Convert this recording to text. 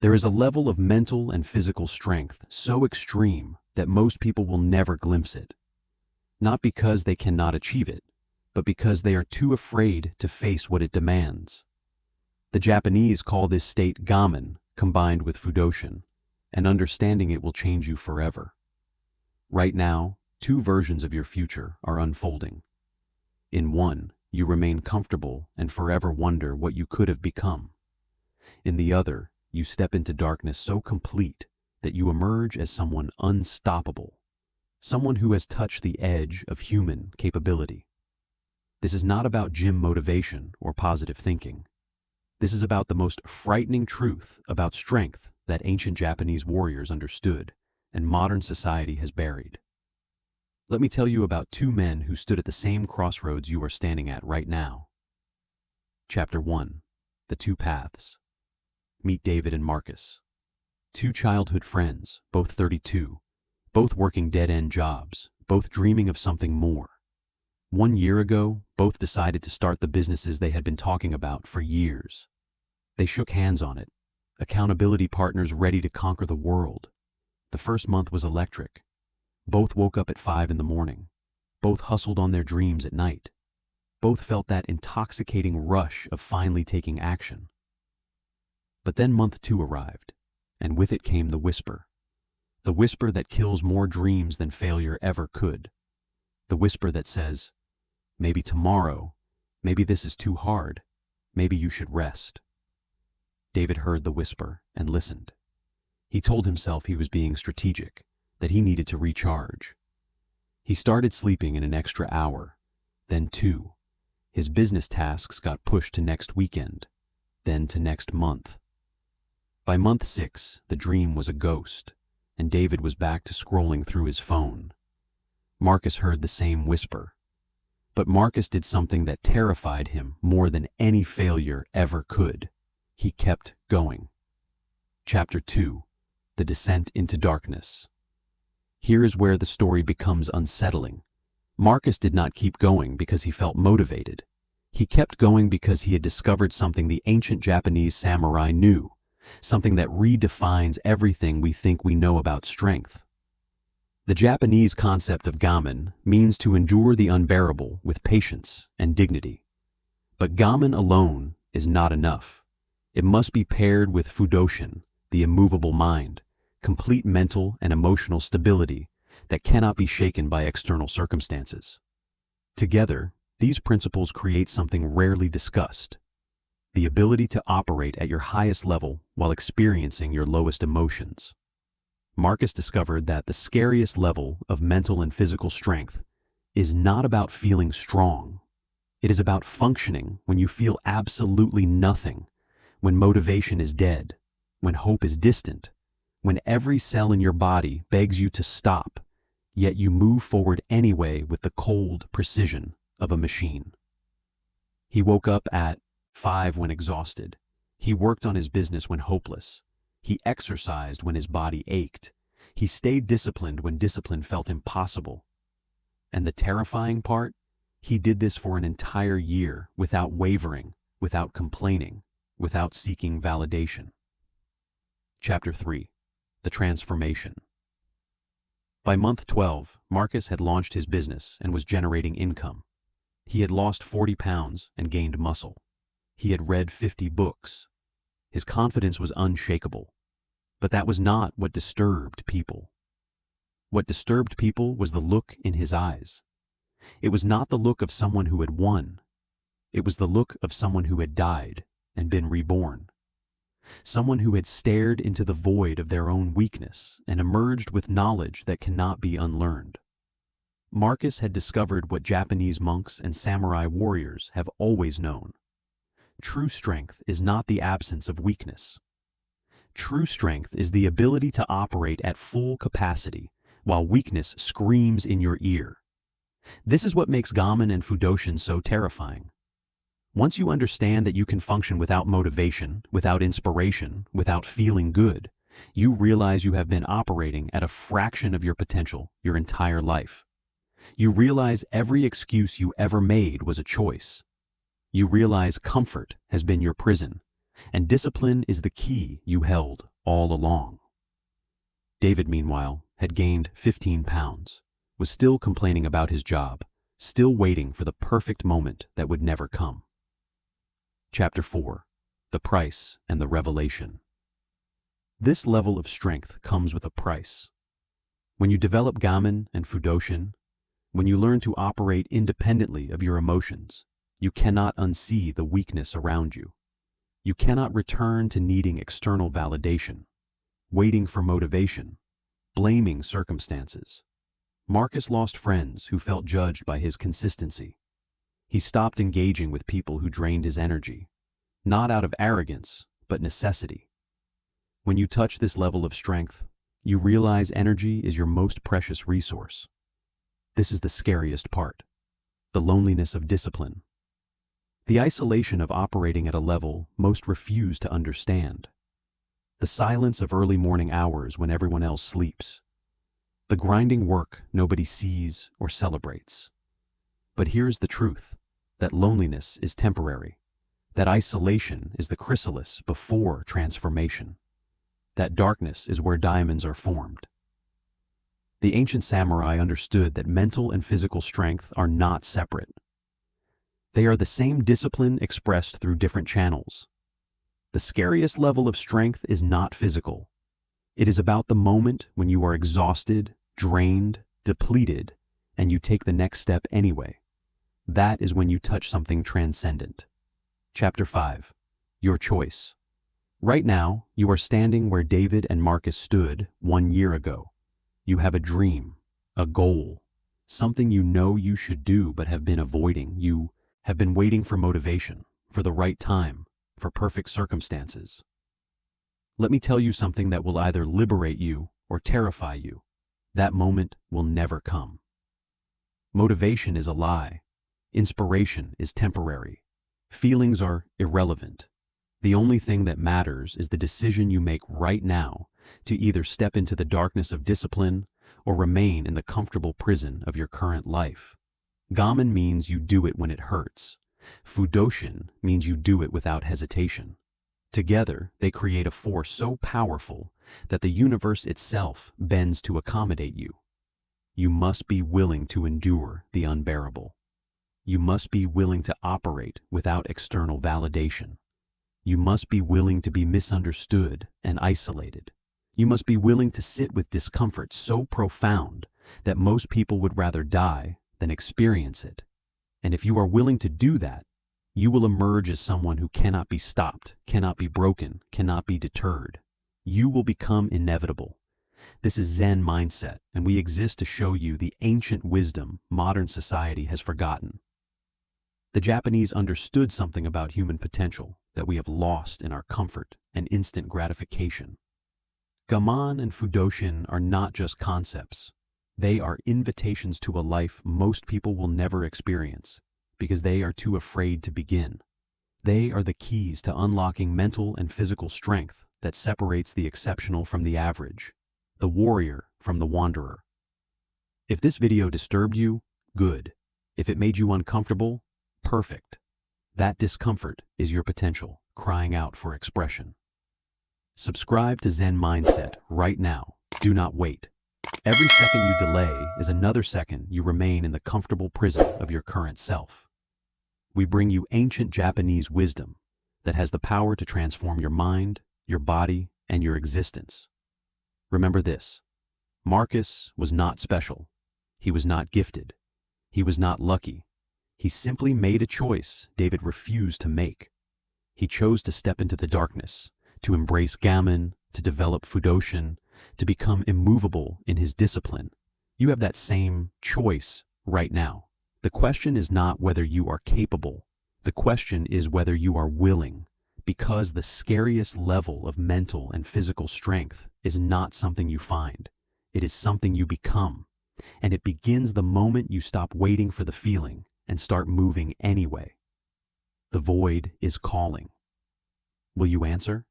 There is a level of mental and physical strength so extreme that most people will never glimpse it. Not because they cannot achieve it, but because they are too afraid to face what it demands. The Japanese call this state Gaman combined with Fudoshin, and understanding it will change you forever. Right now, two versions of your future are unfolding. In one, you remain comfortable and forever wonder what you could have become. In the other, you step into darkness so complete that you emerge as someone unstoppable, someone who has touched the edge of human capability. This is not about gym motivation or positive thinking. This is about the most frightening truth about strength that ancient Japanese warriors understood and modern society has buried. Let me tell you about two men who stood at the same crossroads you are standing at right now. Chapter 1. The Two Paths. Meet David and Marcus. Two childhood friends, both 32, both working dead-end jobs, both dreaming of something more. 1 year ago, both decided to start the businesses they had been talking about for years. They shook hands on it, accountability partners ready to conquer the world. The first month was electric. Both woke up at 5 in the morning. Both hustled on their dreams at night. Both felt that intoxicating rush of finally taking action. But then month 2 arrived, and with it came the whisper that kills more dreams than failure ever could. The whisper that says, maybe tomorrow, maybe this is too hard, maybe you should rest. David heard the whisper and listened. He told himself he was being strategic, that he needed to recharge. He started sleeping in an extra hour, then 2. His business tasks got pushed to next weekend, then to next month. By month 6, the dream was a ghost, and David was back to scrolling through his phone. Marcus heard the same whisper, but Marcus did something that terrified him more than any failure ever could. He kept going. Chapter 2. The Descent into Darkness. Here is where the story becomes unsettling. Marcus did not keep going because he felt motivated. He kept going because he had discovered something the ancient Japanese samurai knew, something that redefines everything we think we know about strength. The Japanese concept of gaman means to endure the unbearable with patience and dignity. But gaman alone is not enough. It must be paired with fudoshin, the immovable mind, complete mental and emotional stability that cannot be shaken by external circumstances. Together, these principles create something rarely discussed: the ability to operate at your highest level while experiencing your lowest emotions. Marcus discovered that the scariest level of mental and physical strength is not about feeling strong. It is about functioning when you feel absolutely nothing, when motivation is dead, when hope is distant, when every cell in your body begs you to stop, yet you move forward anyway with the cold precision of a machine. He woke up at 5 when exhausted. He worked on his business when hopeless. He exercised when his body ached. He stayed disciplined when discipline felt impossible. And the terrifying part? He did this for an entire year without wavering, without complaining, without seeking validation. Chapter 3. The Transformation. By month 12, Marcus had launched his business and was generating income. He had lost 40 pounds and gained muscle. He had read 50 books. His confidence was unshakable. But that was not what disturbed people. What disturbed people was the look in his eyes. It was not the look of someone who had won. It was the look of someone who had died and been reborn. Someone who had stared into the void of their own weakness and emerged with knowledge that cannot be unlearned. Marcus had discovered what Japanese monks and samurai warriors have always known. True strength is not the absence of weakness. True strength is the ability to operate at full capacity while weakness screams in your ear. This is what makes Gaman and Fudoshin so terrifying. Once you understand that you can function without motivation, without inspiration, without feeling good, you realize you have been operating at a fraction of your potential your entire life. You realize every excuse you ever made was a choice. You realize comfort has been your prison, and discipline is the key you held all along. David, meanwhile, had gained 15 pounds, was still complaining about his job, still waiting for the perfect moment that would never come. Chapter 4. The Price and the Revelation. This level of strength comes with a price. When you develop Gaman and Fudoshin, when you learn to operate independently of your emotions, you cannot unsee the weakness around you. You cannot return to needing external validation, waiting for motivation, blaming circumstances. Marcus lost friends who felt judged by his consistency. He stopped engaging with people who drained his energy, not out of arrogance, but necessity. When you touch this level of strength, you realize energy is your most precious resource. This is the scariest part, the loneliness of discipline. The isolation of operating at a level most refuse to understand. The silence of early morning hours when everyone else sleeps. The grinding work nobody sees or celebrates. But here's the truth, that loneliness is temporary. That isolation is the chrysalis before transformation. That darkness is where diamonds are formed. The ancient samurai understood that mental and physical strength are not separate. They are the same discipline expressed through different channels. The scariest level of strength is not physical. It is about the moment when you are exhausted, drained, depleted, and you take the next step anyway. That is when you touch something transcendent. Chapter 5. Your choice. Right now, you are standing where David and Marcus stood 1 year ago. You have a dream, a goal, something you know you should do but have been avoiding. You have been waiting for motivation, for the right time, for perfect circumstances. Let me tell you something that will either liberate you or terrify you. That moment will never come. Motivation is a lie. Inspiration is temporary. Feelings are irrelevant. The only thing that matters is the decision you make right now to either step into the darkness of discipline or remain in the comfortable prison of your current life. Gaman means you do it when it hurts. Fudoshin means you do it without hesitation. Together, they create a force so powerful that the universe itself bends to accommodate you. You must be willing to endure the unbearable. You must be willing to operate without external validation. You must be willing to be misunderstood and isolated. You must be willing to sit with discomfort so profound that most people would rather die than experience it. And if you are willing to do that, you will emerge as someone who cannot be stopped, cannot be broken, cannot be deterred. You will become inevitable. This is Zen Mindset, and we exist to show you the ancient wisdom modern society has forgotten. The Japanese understood something about human potential that we have lost in our comfort and instant gratification. Gaman and Fudoshin are not just concepts. They are invitations to a life most people will never experience because they are too afraid to begin. They are the keys to unlocking mental and physical strength that separates the exceptional from the average, the warrior from the wanderer. If this video disturbed you, good. If it made you uncomfortable, perfect. That discomfort is your potential, crying out for expression. Subscribe to Zen Mindset right now. Do not wait. Every second you delay is another second you remain in the comfortable prison of your current self. We bring you ancient Japanese wisdom that has the power to transform your mind, your body, and your existence. Remember this: Marcus was not special. He was not gifted. He was not lucky. He simply made a choice David refused to make. He chose to step into the darkness, to embrace Gaman, to develop Fudoshin, to become immovable in his discipline. You have that same choice right now. The question is not whether you are capable. The question is whether you are willing, because the scariest level of mental and physical strength is not something you find. It is something you become, and it begins the moment you stop waiting for the feeling and start moving anyway. The void is calling. Will you answer?